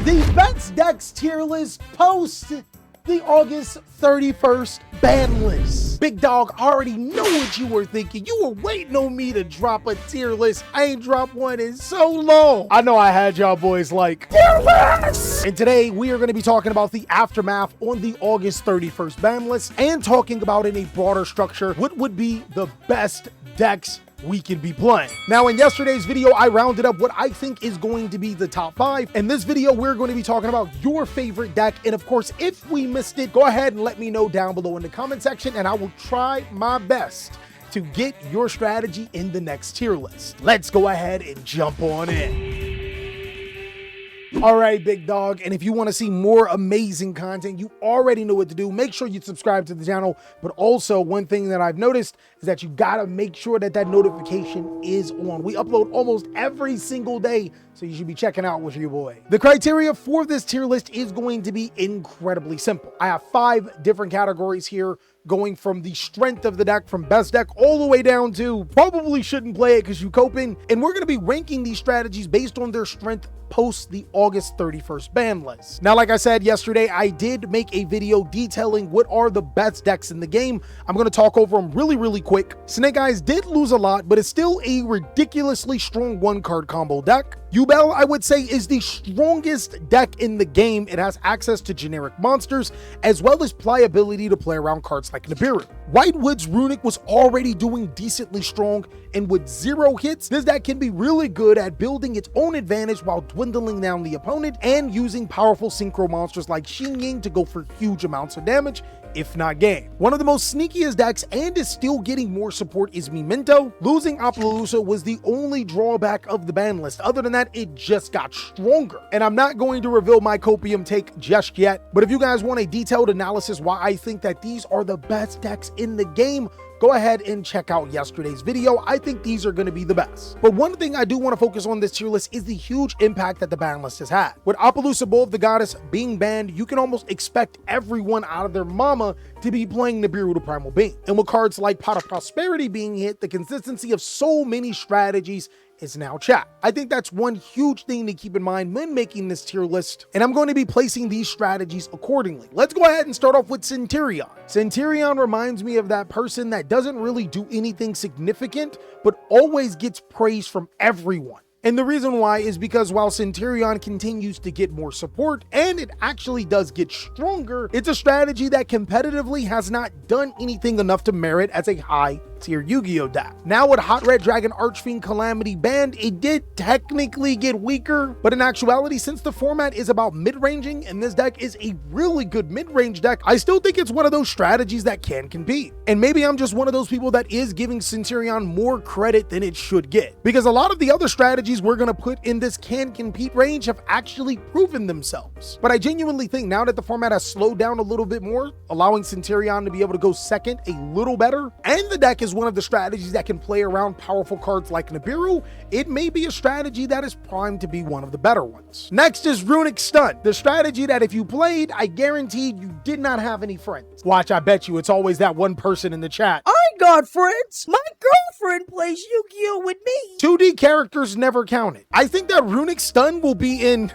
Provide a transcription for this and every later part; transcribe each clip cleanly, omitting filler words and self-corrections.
The best decks tier list post the August 31st ban list. Big dog, I already know what you were thinking. You were waiting on me to drop a tier list. I ain't dropped one in so long. I know I had y'all boys like, tier list! And today we are going to be talking about the aftermath on the August 31st ban list and talking about in a broader structure what would be the best decks we could be playing. Now, in yesterday's video, I rounded up what I think is going to be the top 5. In this video, we're going to be talking about your favorite deck. And of course, if we missed it, go ahead and let me know down below in the comment section, and I will try my best to get your strategy in the next tier list. Let's go ahead and jump on in. All right, big dog, and if you want to see more amazing content, you already know what to do. Make sure you subscribe to the channel, but also one thing that I've noticed is that you gotta make sure that that notification is on. We upload almost every single day, so you should be checking out with your boy. The criteria for this tier list is going to be incredibly simple. I have 5 different categories here, going from the strength of the deck, from best deck all the way down to probably shouldn't play it because you coping. And we're going to be ranking these strategies based on their strength post the August 31st ban list. Now, like I said yesterday, I did make a video detailing what are the best decks in the game. I'm going to talk over them really quick. Snake Eyes did lose a lot, but it's still a ridiculously strong 1-card combo deck. Yugioh, I would say, is the strongest deck in the game. It has access to generic monsters, as well as pliability to play around cards like Nibiru. Whitewood's Runic was already doing decently strong, and with 0 hits, this deck can be really good at building its own advantage while dwindling down the opponent and using powerful synchro monsters like Xing to go for huge amounts of damage, if not game. One of the most sneakiest decks and is still getting more support is Memento. Losing Appaloosa was the only drawback of the ban list. Other than that, it just got stronger. And I'm not going to reveal my copium take just yet, but if you guys want a detailed analysis why I think that these are the best decks in the game, go ahead and check out yesterday's video. I think these are going to be the best. But one thing I do want to focus on this tier list is the huge impact that the ban list has had. With Appaloosa Bowl of the Goddess being banned, you can almost expect everyone out of their mama to be playing Nibiru the Primal Being. And with cards like Pot of Prosperity being hit, the consistency of so many strategies is now chat. I think that's one huge thing to keep in mind when making this tier list, and I'm going to be placing these strategies accordingly. Let's go ahead and start off with Centurion. Centurion reminds me of that person that doesn't really do anything significant, but always gets praise from everyone. And the reason why is because while Centurion continues to get more support, and it actually does get stronger, it's a strategy that competitively has not done anything enough to merit as a high tier Yu-Gi-Oh deck. Now with Hot Red Dragon Archfiend Calamity banned, it did technically get weaker, but in actuality, since the format is about mid-ranging and this deck is a really good mid-range deck, I still think it's one of those strategies that can compete. And maybe I'm just one of those people that is giving Centurion more credit than it should get, because a lot of the other strategies we're gonna put in this can compete range have actually proven themselves. But I genuinely think now that the format has slowed down a little bit more, allowing Centurion to be able to go second a little better, and the deck is one of the strategies that can play around powerful cards like Nibiru, it may be a strategy that is primed to be one of the better ones. Next is Runic Stun, the strategy that if you played, I guaranteed you did not have any friends. Watch, I bet you it's always that one person in the chat. I got friends. My girlfriend plays Yu-Gi-Oh with me. 2D characters never counted. I think that Runic Stun will be in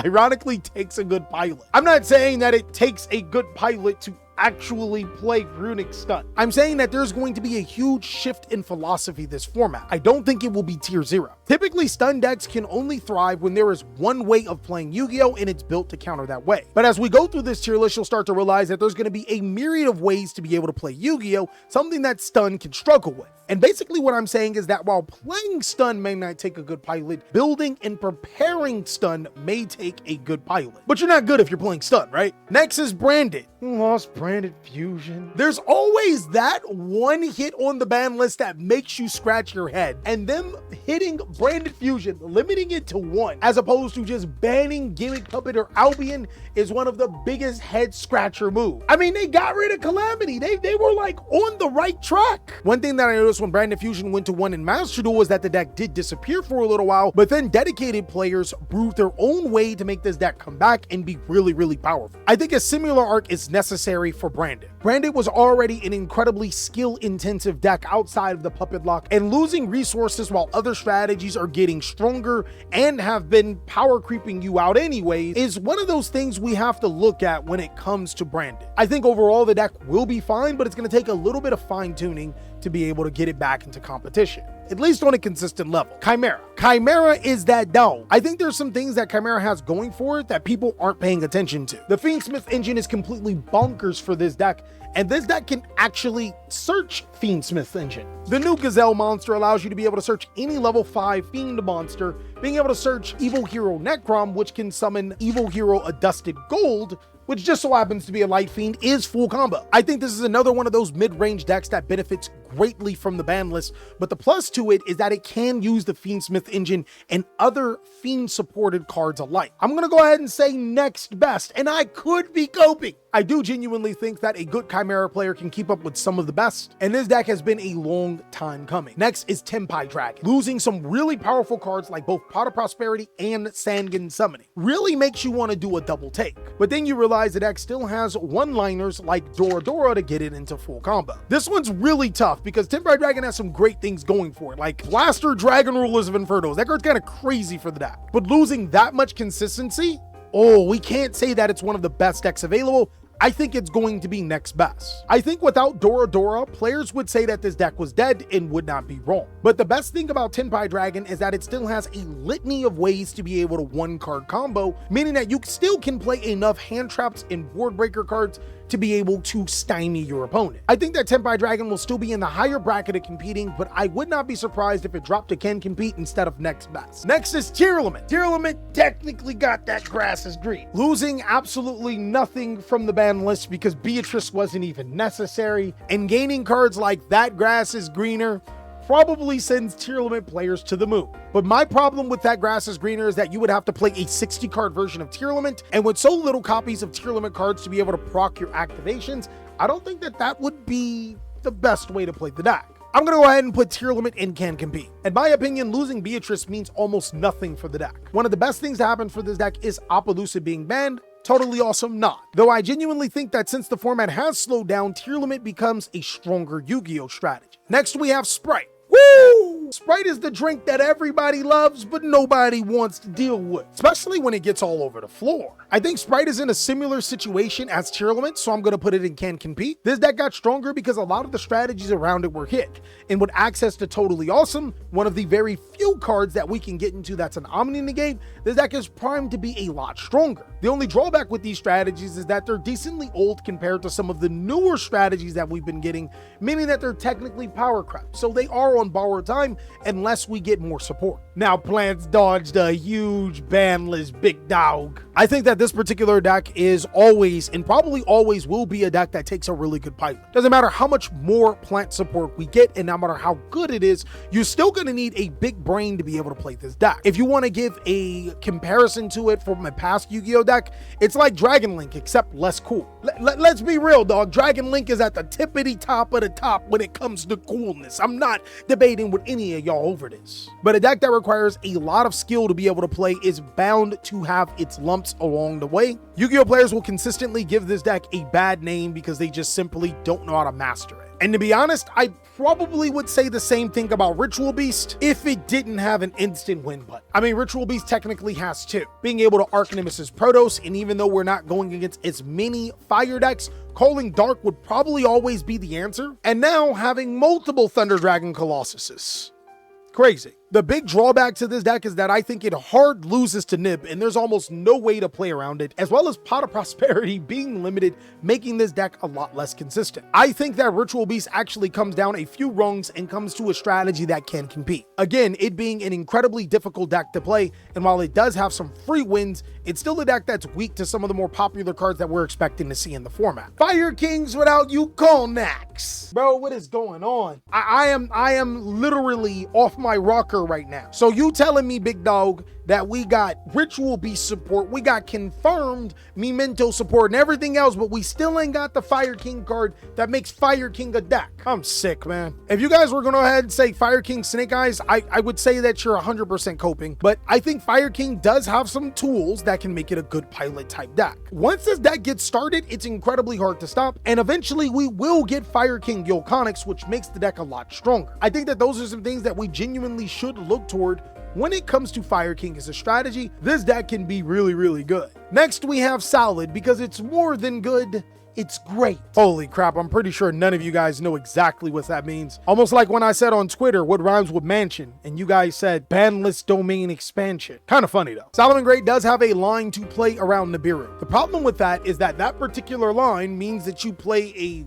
ironically takes a good pilot. I'm not saying that it takes a good pilot to actually play Runic Stun. I'm saying that there's going to be a huge shift in philosophy this format. I don't think it will be tier 0. Typically, stun decks can only thrive when there is one way of playing Yu-Gi-Oh and it's built to counter that way. But as we go through this tier list, you'll start to realize that there's going to be a myriad of ways to be able to play Yu-Gi-Oh, something that stun can struggle with. And basically what I'm saying is that while playing stun may not take a good pilot, building and preparing stun may take a good pilot. But you're not good if you're playing stun, right? Next is Branded. Lost Branded Fusion. There's always that one hit on the ban list that makes you scratch your head, and them hitting Branded Fusion, limiting it to 1, as opposed to just banning Gimmick Puppet or Albion, is one of the biggest head scratcher moves. I mean, they got rid of Calamity. They were like on the right track. One thing that I noticed when Branded Fusion went to 1 in Master Duel was that the deck did disappear for a little while, but then dedicated players brewed their own way to make this deck come back and be really powerful. I think a similar arc is necessary for Brandon. Brandon was already an incredibly skill-intensive deck outside of the Puppet Lock, and losing resources while other strategies are getting stronger and have been power creeping you out anyway is one of those things we have to look at when it comes to Brandon. I think overall the deck will be fine, but it's going to take a little bit of fine-tuning to be able to get it back into competition, at least on a consistent level. Chimera. Chimera is that dog. I think there's some things that Chimera has going for it that people aren't paying attention to. The Fiendsmith engine is completely bonkers for this deck, and this deck can actually search Fiendsmith engine. The new Gazelle monster allows you to be able to search any level 5 Fiend monster, being able to search Evil Hero Necrom, which can summon Evil Hero Adusted Gold, which just so happens to be a light fiend, is full combo. I think this is another one of those mid-range decks that benefits greatly from the ban list, but the plus to it is that it can use the Fiendsmith engine and other fiend supported cards alike. I'm gonna go ahead and say next best, and I could be coping. I do genuinely think that a good Chimera player can keep up with some of the best, and this deck has been a long time coming. Next is Tenpai Dragon. Losing some really powerful cards like both Pot of Prosperity and Sangan Summoning really makes you want to do a double take, but then you realize the deck still has one-liners like Dora Dora to get it into full combo. This one's really tough because Tenpai Dragon has some great things going for it, like Blaster Dragon Rulers of Infernos. That card's kind of crazy for the deck, but losing that much consistency, oh, we can't say that it's one of the best decks available. I think it's going to be next best. I think without Dora Dora, players would say that this deck was dead and would not be wrong. But the best thing about Tenpai Dragon is that it still has a litany of ways to be able to one-card combo, meaning that you still can play enough hand traps and board breaker cards to be able to stymie your opponent. I think that Tenpai Dragon will still be in the higher bracket of competing, but I would not be surprised if it dropped to Can Compete instead of next best. Next is Tearlament. Tearlament technically got that grass is green, losing absolutely nothing from the ban list because Beatrice wasn't even necessary, and gaining cards like that grass is greener probably sends Tearlament players to the moon. But my problem with that grass is greener is that you would have to play a 60 card version of Tearlament, and with so little copies of Tearlament cards to be able to proc your activations, I don't think that that would be the best way to play the deck. I'm gonna go ahead and put Tearlament in Can Compete. In my opinion, losing Beatrice means almost nothing for the deck. One of the best things to happen for this deck is Appaloosa being banned. Totally awesome not. Though I genuinely think that since the format has slowed down, Tearlament becomes a stronger Yu-Gi-Oh strategy. Next we have Sprite. Woo! Sprite is the drink that everybody loves, but nobody wants to deal with, especially when it gets all over the floor. I think Sprite is in a similar situation as Tearlament, so I'm going to put it in Can Compete. This deck got stronger because a lot of the strategies around it were hit, and with access to Totally Awesome, one of the very few cards that we can get into that's an Omni Negate, this deck is primed to be a lot stronger. The only drawback with these strategies is that they're decently old compared to some of the newer strategies that we've been getting, meaning that they're technically power crap, so they are on borrowed time unless we get more support. Now Plants dodged a huge ban list big dog. I think that this particular deck is always and probably always will be a deck that takes a really good pipeline. Doesn't matter how much more plant support we get, and no matter how good it is, you're still going to need a big brain to be able to play this deck. If you want to give a comparison to it from a past Yu-Gi-Oh deck, it's like Dragon Link except less cool. Let's be real, dog. Dragon Link is at the tippity top of the top when it comes to coolness. I'm not debating with any of y'all over this, but a deck that requires a lot of skill to be able to play is bound to have its lumps along the way. Yu-Gi-Oh players will consistently give this deck a bad name because they just simply don't know how to master it. And to be honest, I probably would say the same thing about Ritual Beast if it didn't have an instant win button. I mean, Ritual Beast technically has two, being able to Arc Nemesis Protos, and even though we're not going against as many fire decks, calling Dark would probably always be the answer. And now having multiple Thunder Dragon Colossuses. Crazy. The big drawback to this deck is that I think it hard loses to Nib, and there's almost no way to play around it, as well as Pot of Prosperity being limited, making this deck a lot less consistent. I think that Ritual Beast actually comes down a few rungs and comes to a strategy that can compete. Again, it being an incredibly difficult deck to play, and while it does have some free wins, it's still a deck that's weak to some of the more popular cards that we're expecting to see in the format. Fire Kings without Yugioh. Bro, what is going on? I am literally off my rocker right now. So you telling me, big dog, that we got Ritual Beast support, we got confirmed Memento support and everything else, but we still ain't got the Fire King card that makes Fire King a deck. I'm sick, man. If you guys were going to go ahead and say Fire King Snake Eyes, I would say that you're 100% coping, but I think Fire King does have some tools that can make it a good pilot type deck. Once this deck gets started, it's incredibly hard to stop, and eventually we will get Fire King Yoconics, which makes the deck a lot stronger. I think that those are some things that we genuinely should look toward when it comes to Fire King as a strategy. This deck can be really, really good. Next, we have Solid, because it's more than good, it's great. Holy crap, I'm pretty sure none of you guys know exactly what that means. Almost like when I said on Twitter what rhymes with mansion, and you guys said banless domain expansion. Kind of funny though. Solomon Great does have a line to play around Nibiru. The problem with that is that that particular line means that you play a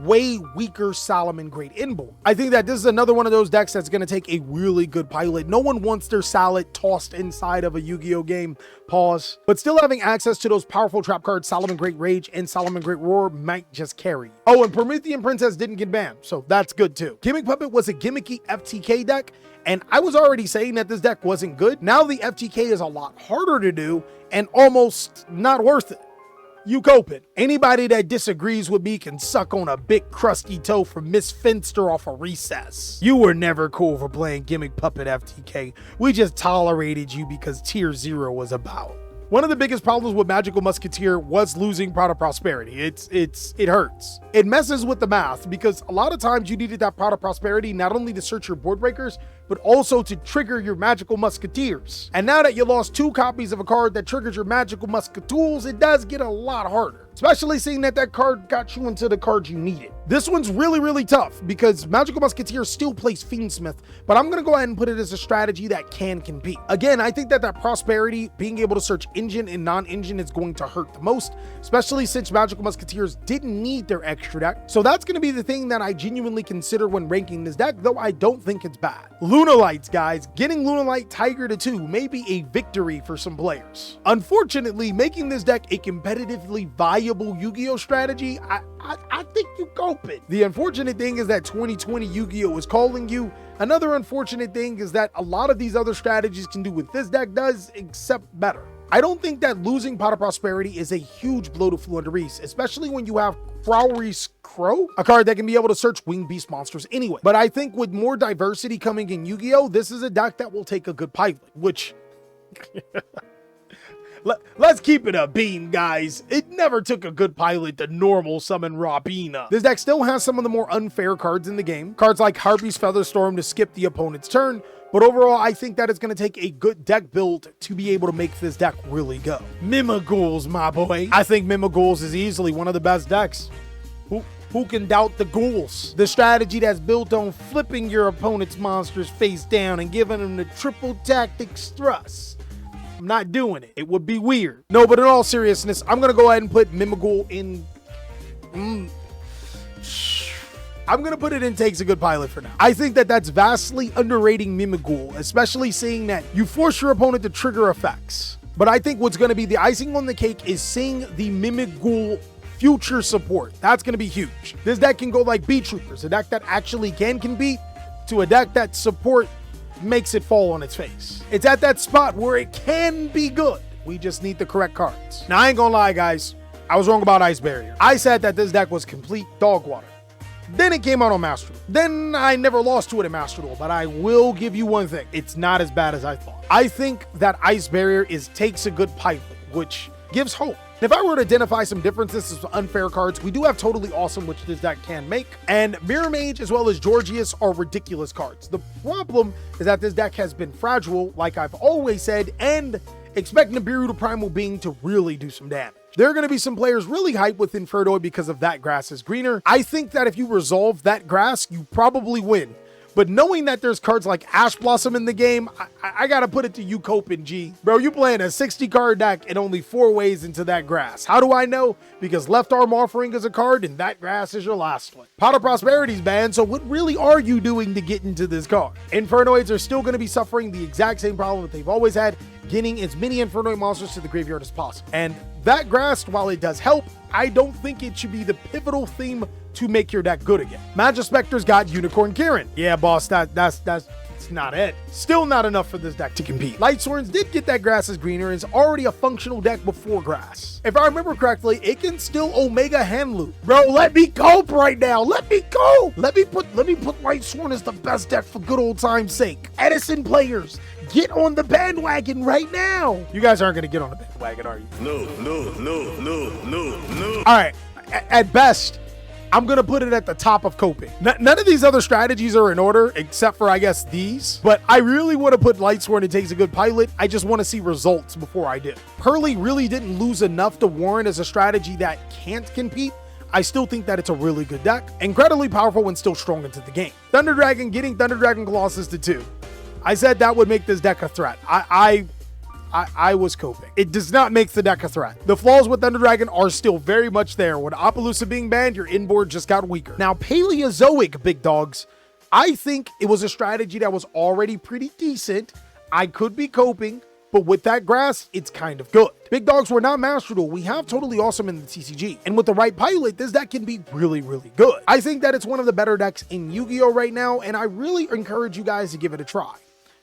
way weaker Solomon Great inboard. I think that this is another one of those decks that's going to take a really good pilot. No one wants their Salad tossed inside of a Yu-Gi-Oh game, pause. But still having access to those powerful trap cards, Solomon Great Rage and Solomon Great Roar, might just carry. Oh, and Promethean Princess didn't get banned, so that's good too. Gimmick Puppet was a gimmicky FTK deck, and I was already saying that this deck wasn't good. Now the FTK is a lot harder to do and almost not worth it. You coping. Anybody that disagrees with me can suck on a big crusty toe from Miss Finster off a recess. You were never cool for playing Gimmick Puppet FTK. We just tolerated you because Tier 0 was about. One of the biggest problems with Magical Musketeer was losing Prod of Prosperity. It hurts. It messes with the math because a lot of times you needed that Prod of Prosperity not only to search your board breakers, but also to trigger your Magical Musketeers. And now that you lost 2 copies of a card that triggers your Magical Musketools, it does get a lot harder. Especially seeing that that card got you into the cards you needed. This one's really, really tough because Magical Musketeer still plays Fiendsmith, but I'm going to go ahead and put it as a strategy that can compete. Again, I think that that Prosperity, being able to search engine and non-engine, is going to hurt the most, especially since Magical Musketeers didn't need their extra deck. So that's going to be the thing that I genuinely consider when ranking this deck, though I don't think it's bad. Lunalights, guys. Getting Lunalight Tiger to 2 may be a victory for some players. Unfortunately, making this deck a competitively viable Yu-Gi-Oh strategy, I think you cope it. The unfortunate thing is that 2020 Yu-Gi-Oh is calling you. Another unfortunate thing is that a lot of these other strategies can do what this deck does, except better. I don't think that losing Pot of Prosperity is a huge blow to Fleur-de-Lis, especially when you have Crowry's Crow, a card that can be able to search winged beast monsters anyway. But I think with more diversity coming in Yu-Gi-Oh, this is a deck that will take a good pilot, which... Let's keep it a beam, guys. It never took a good pilot to normal summon Robina. This deck still has some of the more unfair cards in the game. Cards like Harpy's Featherstorm to skip the opponent's turn. But overall, I think that it's going to take a good deck build to be able to make this deck really go. Mimagools, my boy. I think Mimagools is easily one of the best decks. Who can doubt the ghouls? The strategy that's built on flipping your opponent's monsters face down and giving them the triple tactics thrust. I'm not doing it. It would be weird. No, but in all seriousness, I'm going to go ahead and put Mimaghoul in... I'm going to put it in takes a good pilot for now. I think that that's vastly underrating Mimaghoul, especially seeing that you force your opponent to trigger effects. But I think what's going to be the icing on the cake is seeing the Mimaghoul future support. That's going to be huge. This deck can go like Beat Troopers, a deck that actually can compete, to a deck that support makes it fall on its face. It's at that spot where it can be good. We just need the correct cards. Now, I ain't gonna lie, guys. I was wrong about Ice Barrier. I said that this deck was complete dog water. Then it came out on Master Duel. Then I never lost to it in Master Duel, but I will give you one thing. It's not as bad as I thought. I think that Ice Barrier takes a good pilot, which gives hope. If I were to identify some differences with unfair cards, we do have Totally Awesome, which this deck can make, and Mirror Mage as well as Georgius are ridiculous cards. The problem is that this deck has been fragile, like I've always said, and expect Nibiru to Primal Being to really do some damage. There are going to be some players really hyped with Infernoid because of That Grass is Greener. I think that if you resolve that grass, you probably win. But knowing that there's cards like Ash Blossom in the game, I gotta put it to you, Copen G. Bro, you playing a 60 card deck and only 4 ways into that grass. How do I know? Because Left Arm Offering is a card and that grass is your last one. Pot of Prosperity's banned, so what really are you doing to get into this card? Infernoids are still gonna be suffering the exact same problem that they've always had, getting as many Infernoid monsters to the graveyard as possible. And that grass, while it does help, I don't think it should be the pivotal theme to make your deck good again. Magic Spectre's got Unicorn Kieran. Yeah, boss, that's It's not it. Still not enough for this deck to compete. Lightsworns did get that grass is greener and is already a functional deck before grass. If I remember correctly, it can still Omega hand loop. Bro, let me cope right now. Let me go. Let me put Lightsworn as the best deck for good old time's sake. Edison players, get on the bandwagon right now. You guys aren't gonna get on the bandwagon, are you? No. All right, at best, I'm going to put it at the top of coping. None of these other strategies are in order, except for, I guess, these. But I really want to put Lightsworn and takes a good pilot. I just want to see results before I do. Hurley really didn't lose enough to warrant as a strategy that can't compete. I still think that it's a really good deck. Incredibly powerful and still strong into the game. Thunder Dragon, getting Thunder Dragon Colossus to 2. I said that would make this deck a threat. I was coping. It does not make the deck a threat. The flaws with Thunder Dragon are still very much there. With Appaloosa being banned, your inboard just got weaker. Now, Paleozoic, big dogs, I think it was a strategy that was already pretty decent. I could be coping, but with that grass, it's kind of good. Big dogs, we're not Master Duel. We have Totally Awesome in the TCG. And with the right pilot, this deck can be really, really good. I think that it's one of the better decks in Yu-Gi-Oh right now, and I really encourage you guys to give it a try.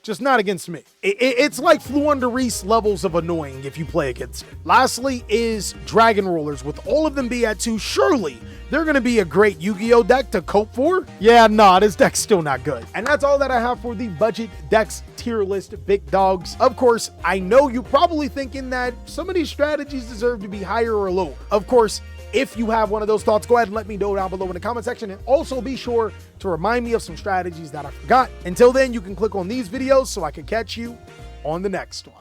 Just not against me. It's like Flew Under Reese levels of annoying if you play against it. Lastly is Dragon Rollers. With all of them be at 2, surely they're going to be a great Yu-Gi-Oh deck to cope for. Yeah, nah, this deck's still not good. And that's all that I have for the budget decks tier list, big dogs. Of course, I know you're probably thinking that some of these strategies deserve to be higher or lower. Of course, if you have one of those thoughts, go ahead and let me know down below in the comment section. And also be sure to remind me of some strategies that I forgot. Until then, you can click on these videos so I can catch you on the next one.